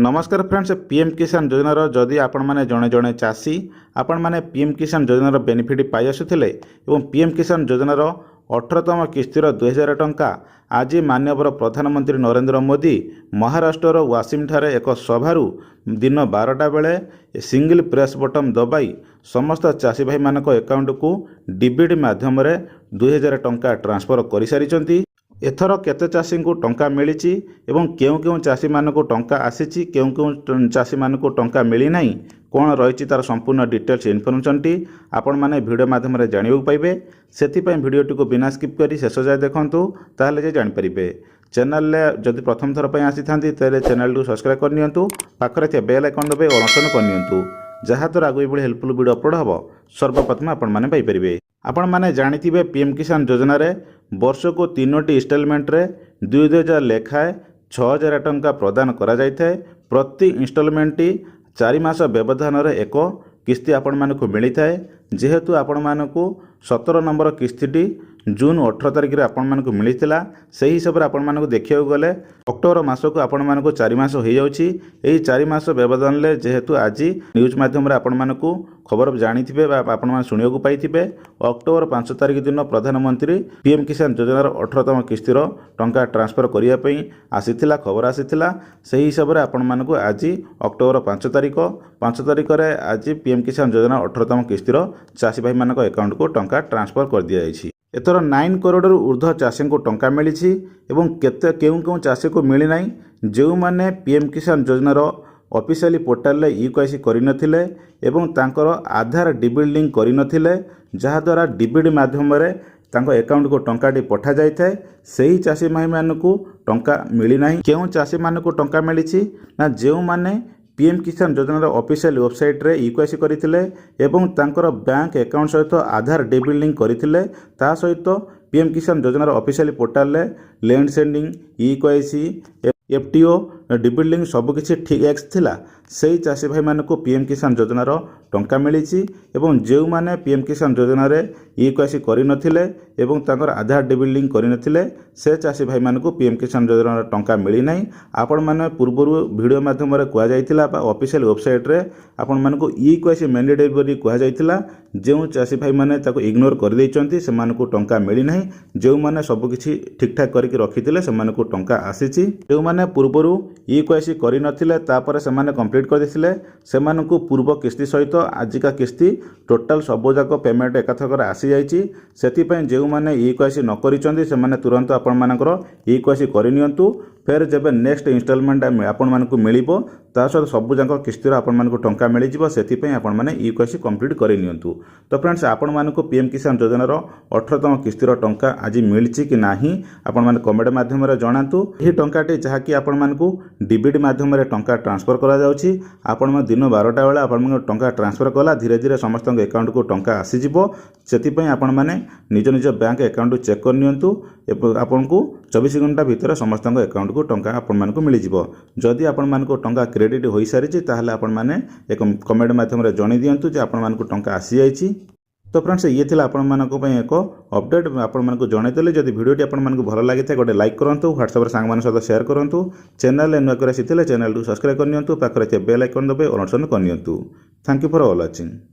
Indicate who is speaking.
Speaker 1: नमस्कार friends, PM Kisan योजनार जदि आपण मैंने जड़े जड़े चाषी आपण मैंने पीएम किसान योजनार बेनिफिट पाई आसुले और पीएम किसान योजनार 18तम किस्तिर 2000 टंका आज माननीय प्रधानमंत्री नरेंद्र मोदी महाराष्ट्र वासिम ठारे एक सभारू दिन 12टा बेले सिंगल प्रेस बटन दबाई समस्त चाषी भाई मानक अकाउंट को डीबीटी माध्यम 2000 टंका ट्रांसफर कर सारी। एथर केते चाषी को टंका मिली एवं केउ केउ चाषी मानक टंका आसी केउ केउ चाषी मानक टंका मिली नाही कौन रही तार संपूर्ण डिटेल्स इनफर्मेशन टी आपण माने वीडियो माध्यम जानवा पाइबे। सेथिपई वीडियोटी को बिना स्किप करी शेष जाए देखंतु ताहले जे जानि परिबे। चैनल जदि प्रथम थर पई आसी थांती ताले चैनल को सब्सक्राइब करनियंतु पाखरे थे बेल आइकन दबे और ऑन करनियंतु जहाँ द्वारा आगु एभली हेल्पफुल वीडियो अपलोड हबो सर्वप्रथम आपण माने पाइ परिबे। आपण माने जानिथिबे पीएम किसान योजना रे वर्ष को 3टी इंस्टॉलमेंट रे 2000 लेखाए 6000 टंका प्रदान करा जाय थाए। प्रति इंस्टॉलमेंट 4 मास व्यवधान रे एक किस्ती आपण मानकु मिली थाए। जेहेतु आपण मानकु 17 नंबर किस्तीटी जून 18 तारिख रे आपण मानकु मिलिथिला सही हिसाब रे आपण मानकु देखियो गले अक्टोबर मास को आपण मानकु 4 मास हो जाउची। एही 4 मास व्यवधान ले जेहेतु आज न्यूज माध्यम रे आपण मानकु खबर जानिथिबे बा आपण मान सुनियोगु पाइथिबे अक्टोबर 5 तारिख दिन प्रधानमंत्री पीएम किसान योजनार 18तम किस्तिर टंका ट्रांसफर करिया पई आसीथिला खबर आसीथिला। सही हिसाब रे आपण मानकु आज अक्टोबर 5 तारिख रे आज पीएम किसान योजना 18तम किस्तिर चाषी भाई मानक अकाउंट को टंका ट्रांसफर कर दिया जायछि। एथर 9 करोड़ ऊर्ध्व चाषी को टंका मिली एवं केते केउ केउ चाषी को मिली नाही जो माने पीएम किसान योजनार ऑफिशियली पोर्टाल रे ई-केवाईसी करिनथिले एवं तांकर आधार डीबीटी लिंक करिनथिले जहा द्वारा डीबीटी माध्यम रे तांको अकाउंट को टंकाटी पठा जाय थाए। सही चाषी भाई मानकु टंका मिली नाही। केउ चाषी मानकु टंका मिली ना जो माने पीएम किसान योजनार ऑफिशियल वेबसाइट रे ई-केवाईसी करिथिले एवं तांकर बैंक अकाउंट सहित आधार डीबीटी लिंक करिथिले ता सहित पीएम किसान योजनार ऑफिशियल पोर्टाल रे land sending eKYC FTO DBT link सबकिछि ठीक एक्स थिला। सही चाषी भाई मानकु पीएम किसान योजनार टंका मिली एवं जो माने पीएम किसान योजना रे ई-केवाईसी करिनथिले एवं तांकर आधार डीबीटी लिंक करिनथिले से चाषी भाई मानकु पीएम किसान योजनार टंका मिली नाही। आपण माने पूर्वरु वीडियो माध्यम रे कुआ जायतिला बा ऑफिशियल वेबसाइट रे आपण मानकु ई-केवाईसी मैंडेटरी बोली कुआ जायतिला। जो चाषी भाई माने ताको इग्नोर कर दैचंती से मानकु टंका मिली नाही। जो माने सब किछि ठीक ठाक करके रखिथिले से मानकु टंका आसीछि। जो माने पूर्वरु ई-केवाईसी करिनथिले तापर से माने कंप्लीट कर दिथिले से मानकु पूर्व किस्ती सहित आजिका किस्ती टोटाल सब जाक पेमेंट एकाथकर आसी जाइछि। सेथिपई जो माने ई-केवाईसी न करिचंती से माने तुरंत आपण मानकर ई-केवाईसी करिनियंतु फिर जब नेक्स्ट इंस्टॉलमेंट आपण मानकु मिलिबो ता सहित सब जाक किस्तीर आपण मानकु टंका मिली जिवो। सेथिपई आपण माने ई-केवाईसी कंप्लीट करिनियंतु। तो फ्रेंड्स आपण मानकु पीएम किसान योजनार 18तम किस्तीर टंका आज मिलिछि कि नाही आपण माने कमेंट माध्यम रे जणांतु। एही टंकाटी जहा कि आपण मानकु डीबीटी माध्यम रे टंका ट्रांसफर करा जाउछि। आपण मन दिन 12टा बेला आपण मन टंका ट्रांसफर कला धीरे धीरे समस्त अकाउंट को टंका आसी जिवो। सेथिपई आपण माने निज निज बैंक अकाउंट चेक करनियंतु आपण को 24 घंटा भीतर समस्त अकाउंट को टंका आपण मानकु मिली जिवो। जदि आपण मानकु टंका क्रेडिट होई सारिछि ताहले आपण माने एक कमेंट माध्यम रे जणी दियंतु जे आपण मानकु टंका आसी जाइछि। तो फ्रेंड्स ये थिला आपण मानकु पई एक अपडेट आपण मानकु जणाई देले। जदि वीडियोटी आपण मानकु भलो लागिथे गोटे लाइक करंतु, व्हाट्सएप रे सांग मान सहित शेयर करंतु, चैनल रे नुआ करे सिथिले चैनल को सब्सक्राइब करनियंतु, पाखरे बेल आइकन दबे और ऑन करनियंतु। Thank you for all watching.